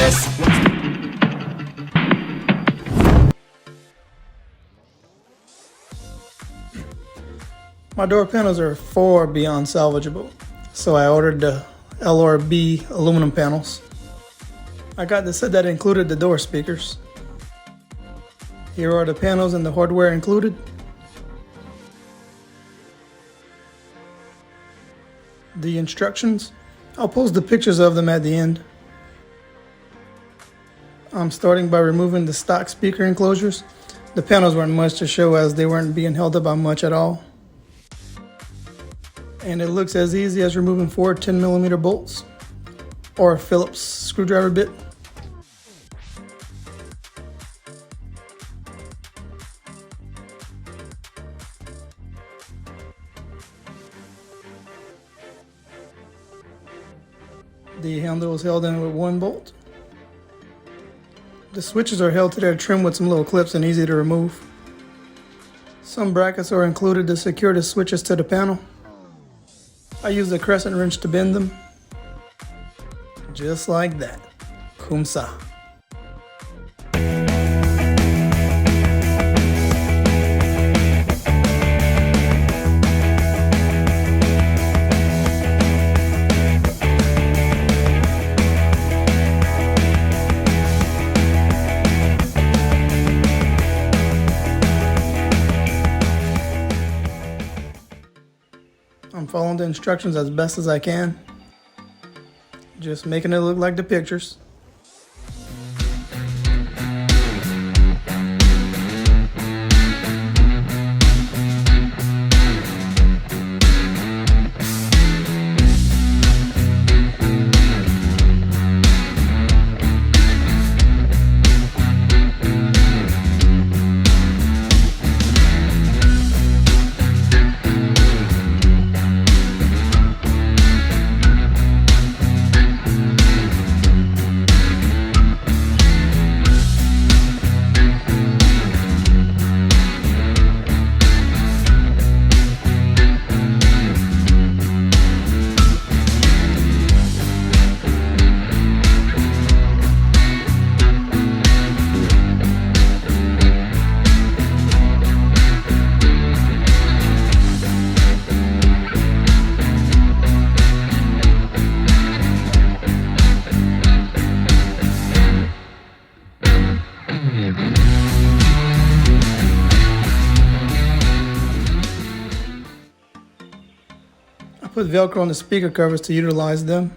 this? My door panels are far beyond salvageable, so I ordered the LRB aluminum panels. I got the set that included the door speakers. Here are the panels and the hardware included. The instructions, I'll post the pictures of them at the end. I'm starting by removing the stock speaker enclosures. The panels weren't much to show as they weren't being held up by much at all. And it looks as easy as removing 4 10mm bolts or a Phillips screwdriver bit. The handle is held in with 1 bolt. The switches are held to their trim with some little clips and easy to remove. Some brackets are included to secure the switches to the panel. I use a crescent wrench to bend them. Just like that. Kumsa. I'm following the instructions as best as I can. Just making it look like the pictures. I put Velcro on the speaker covers to utilize them.